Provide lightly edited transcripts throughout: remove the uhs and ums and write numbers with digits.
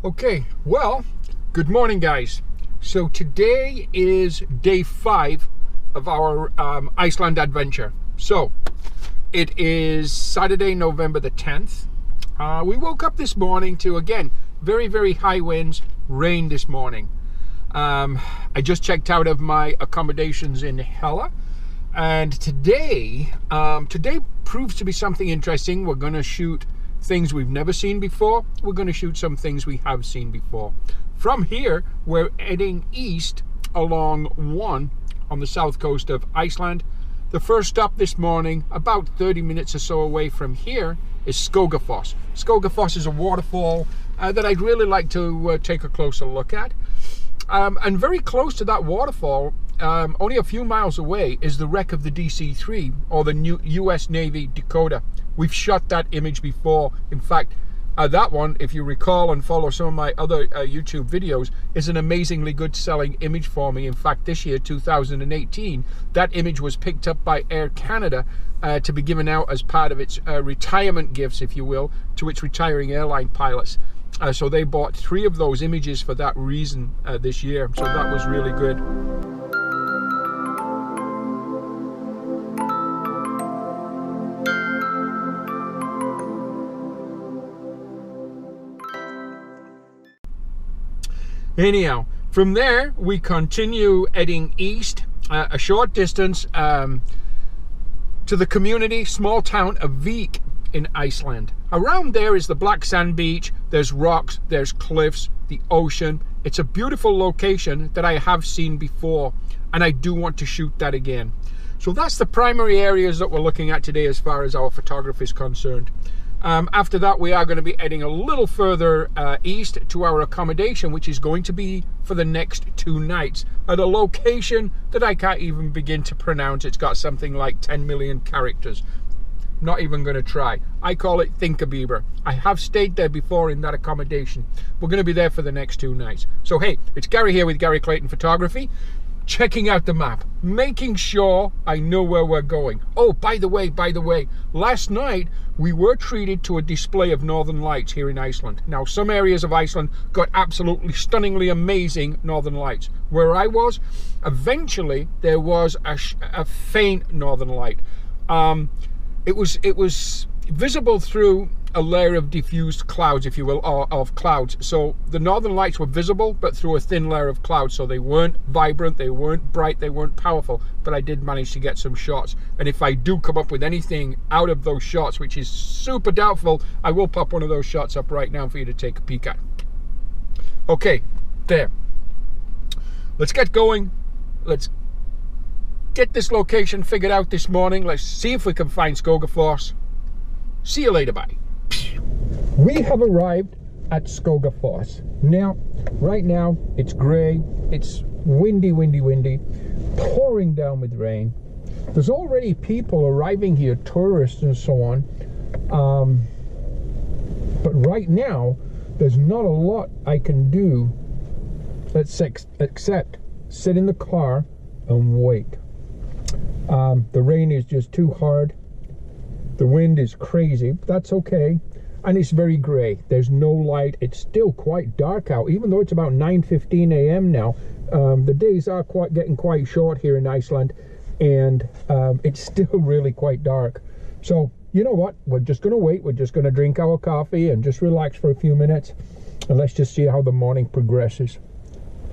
Okay, well, good morning, guys. So today is day 5 of our Iceland adventure. So it is Saturday, November the 10th. We woke up this morning to, again, very high winds, rain this morning. I just checked out of my accommodations in Hella, and today proves to be something interesting. We're going to shoot things we've never seen before. We're going to shoot some things we have seen before. From here, we're heading east along 1 on the south coast of Iceland. The first stop this morning, about 30 minutes or so away from here, is Skogafoss. Skogafoss is a waterfall that I'd really like to take a closer look at. And very close to that waterfall, only a few miles away, is the wreck of the DC-3, or the new Us Navy Dakota. We've shot that image before. In fact, that one, if you recall and follow some of my other YouTube videos, is an amazingly good selling image for me. In fact, this year, 2018, that image was picked up by Air Canada to be given out as part of its retirement gifts, if you will, to its retiring airline pilots. So they bought 3 of those images for that reason this year. So that was really good. Anyhow, from there we continue heading east a short distance to the community, small town of Vik in Iceland. Around there is the black sand beach, there's rocks, there's cliffs, the ocean. It's a beautiful location that I have seen before, and I do want to shoot that again. So that's the primary areas that we're looking at today as far as our photography is concerned. After that, we are going to be heading a little further east to our accommodation, which is going to be for the next 2 nights at a location that I can't even begin to pronounce. It's got something like 10 million characters. Not even going to try. I call it Thinkabieber. I have stayed there before in that accommodation. We're going to be there for the next 2 nights. So hey, it's Gary here with Gary Clayton Photography, checking out the map, making sure I know where we're going. Oh, by the way, last night we were treated to a display of northern lights here in Iceland. Now, some areas of Iceland got absolutely stunningly amazing northern lights. Where I was, eventually there was a faint northern light. It was visible through a layer of diffused clouds, if you will, or of clouds. So the northern lights were visible, but through a thin layer of clouds. So they weren't vibrant, they weren't bright, they weren't powerful, but I did manage to get some shots. And if I do come up with anything out of those shots, which is super doubtful, I will pop one of those shots up right now for you to take a peek at. Okay, there. Let's get going. Let's get this location figured out this morning. Let's see if we can find Skogafoss. See you later, bye. We have arrived at Skogafoss. Now, right now, it's grey, it's windy, pouring down with rain. There's already people arriving here, tourists and so on. But right now, there's not a lot I can do except sit in the car and wait. The rain is just too hard. The wind is crazy, but that's okay. And it's very grey. There's no light. It's still quite dark out, even though it's about 9:15 a.m. now. The days are getting quite short here in Iceland, and it's still really quite dark. So, you know what? We're just going to wait. We're just going to drink our coffee and just relax for a few minutes, and let's just see how the morning progresses.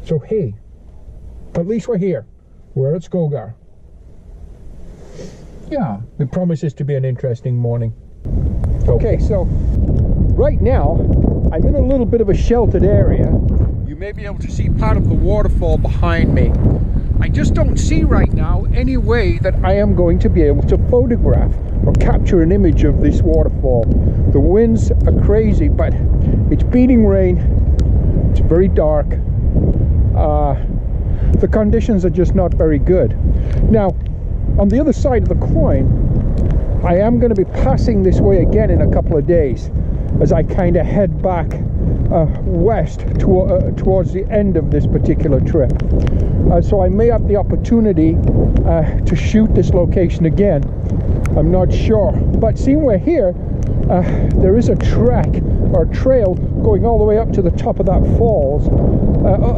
So, hey, at least we're here. We're at Skogar. Yeah, it promises to be an interesting morning. Okay, so right now I'm in a little bit of a sheltered area. You may be able to see part of the waterfall behind me. I just don't see right now any way that I am going to be able to photograph or capture an image of this waterfall. The winds are crazy, but it's beating rain. It's very dark. The conditions are just not very good. Now, on the other side of the coin, I am going to be passing this way again in a couple of days as I kind of head back west towards the end of this particular trip. So I may have the opportunity to shoot this location again. I'm not sure, but seeing we're here, there is a track or trail going all the way up to the top of that falls,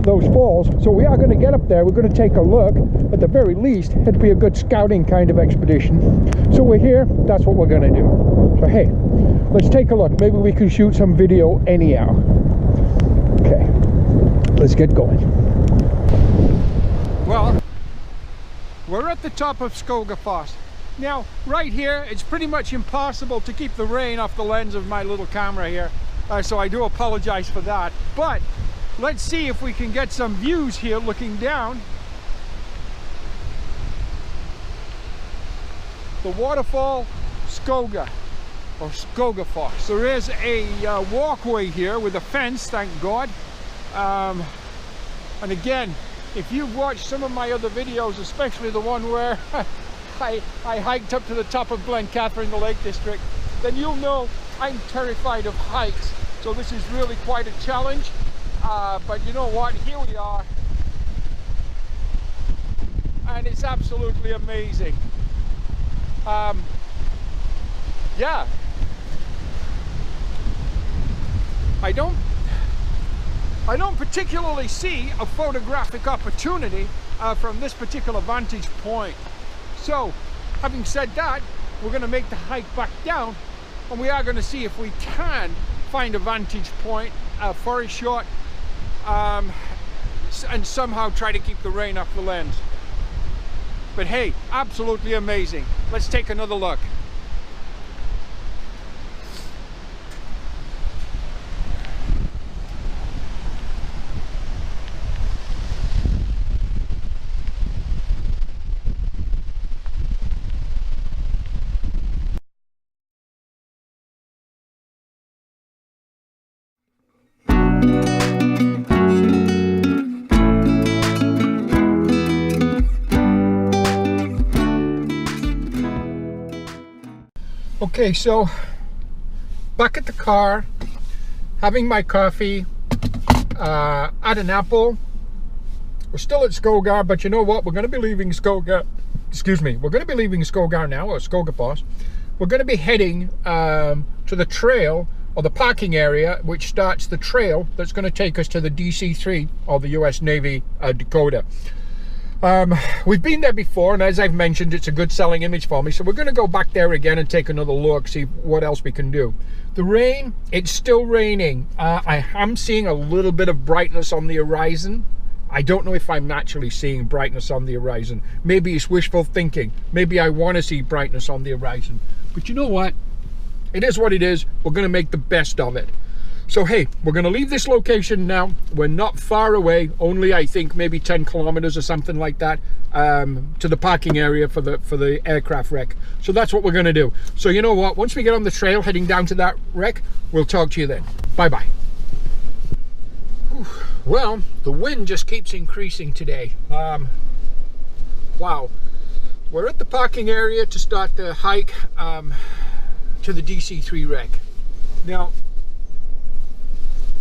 those falls. So we are going to get up there. We're going to take a look. At the very least, it'd be a good scouting kind of expedition. So we're here. That's what we're going to do. So hey, let's take a look. Maybe we can shoot some video anyhow. Okay, let's get going. Well, we're at the top of Skogafoss. Now, right here, it's pretty much impossible to keep the rain off the lens of my little camera here, so I do apologize for that. But let's see if we can get some views here looking down. The waterfall Skoga, or Skogafoss. There is a walkway here with a fence, thank God. And again, if you've watched some of my other videos, especially the one where I hiked up to the top of Glen Catherine, the Lake District, then you'll know I'm terrified of heights. So this is really quite a challenge. But you know what? Here we are. And it's absolutely amazing. Yeah. I don't particularly see a photographic opportunity from this particular vantage point. So, having said that, we're going to make the hike back down, and we are going to see if we can find a vantage point for a shot, and somehow try to keep the rain off the lens. But hey, absolutely amazing. Let's take another look. Okay, so back at the car, having my coffee, at an apple. We're still at Skogar, but you know what? We're going to be leaving Skogar. Excuse me. We're going to be leaving Skogar now, or Skogafoss. We're going to be heading to the trail, or the parking area, which starts the trail that's going to take us to the DC-3, or the US Navy Dakota. We've been there before, and as I've mentioned, it's a good selling image for me, so we're going to go back there again and take another look, see what else we can do. The rain, it's still raining. I am seeing a little bit of brightness on the horizon. I don't know if I'm actually seeing brightness on the horizon. Maybe it's wishful thinking. Maybe I want to see brightness on the horizon. But you know what? It is what it is. We're going to make the best of it. So hey, we're going to leave this location now. We're not far away, only I think maybe 10 kilometers or something like that, to the parking area for the aircraft wreck. So that's what we're going to do. So you know what, once we get on the trail heading down to that wreck, we'll talk to you then. Bye bye. Well, the wind just keeps increasing today. Wow. We're at the parking area to start the hike to the DC-3 wreck. Now,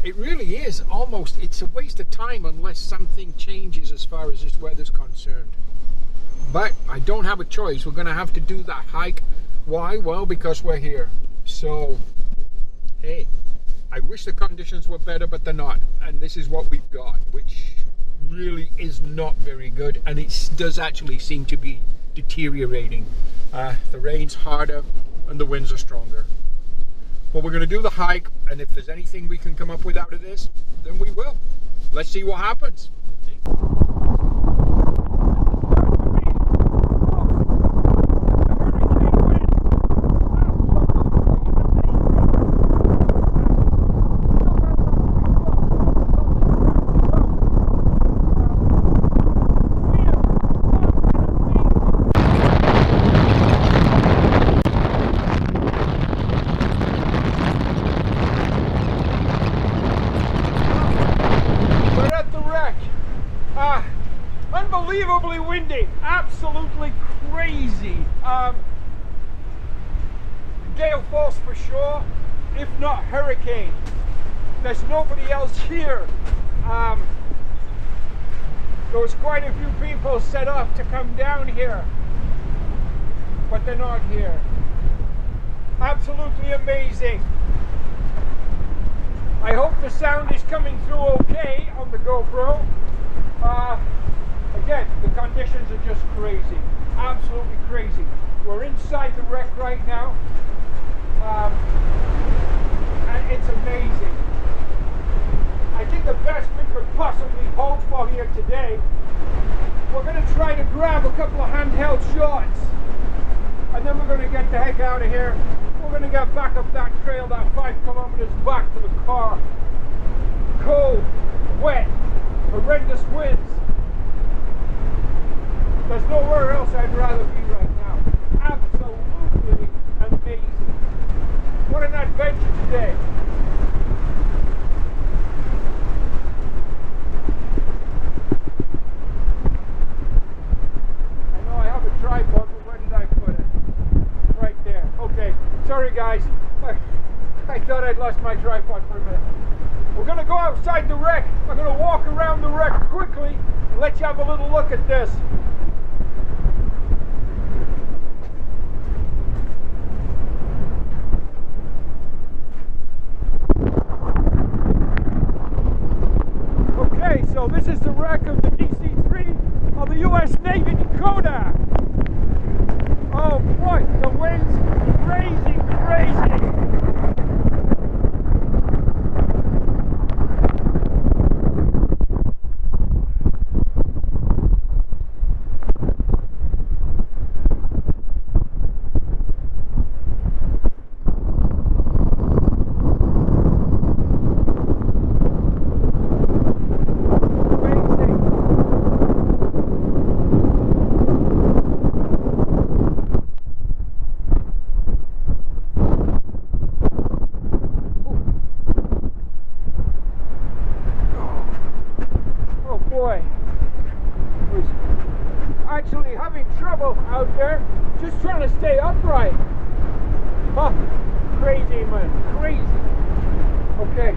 it really is almost, it's a waste of time unless something changes as far as this weather's concerned. But I don't have a choice. We're going to have to do that hike. Why? Well, because we're here. So, hey, I wish the conditions were better, but they're not. And this is what we've got, which really is not very good. And it does actually seem to be deteriorating. The rain's harder and the winds are stronger. But we're going to do the hike, and if there's anything we can come up with out of this, then we will. Let's see what happens. Unbelievably windy, absolutely crazy. Gale force for sure, if not hurricane. There's nobody else here. There was quite a few people set up to come down here, but they're not here. Absolutely absolutely amazing. I hope the sound is coming through okay on the GoPro. Again, the conditions are just crazy, absolutely crazy. We're inside the wreck right now, and it's amazing. I think the best we could possibly hope for here today, we're going to try to grab a couple of handheld shots, and then we're going to get the heck out of here. We're going to get back up that trail, that 5 kilometers back to the car. Cold, wet, horrendous winds. There's nowhere else I'd rather be right now. Absolutely amazing. What an adventure today. I know I have a tripod, but where did I put it? Right there. Okay. Sorry guys. I thought I'd lost my tripod for a minute. We're going to go outside the wreck. I'm going to walk around the wreck quickly and let you have a little look at this. Okay, so this is the wreck of the DC-3 of the Us Navy Dakota. Oh boy, the wind's crazy, crazy. Actually having trouble out there just trying to stay upright. Huh, crazy man, crazy. Okay,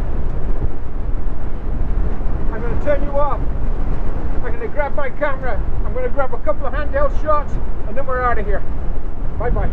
I'm going to turn you off. I'm going to grab my camera. I'm going to grab a couple of handheld shots and then we're out of here. Bye bye.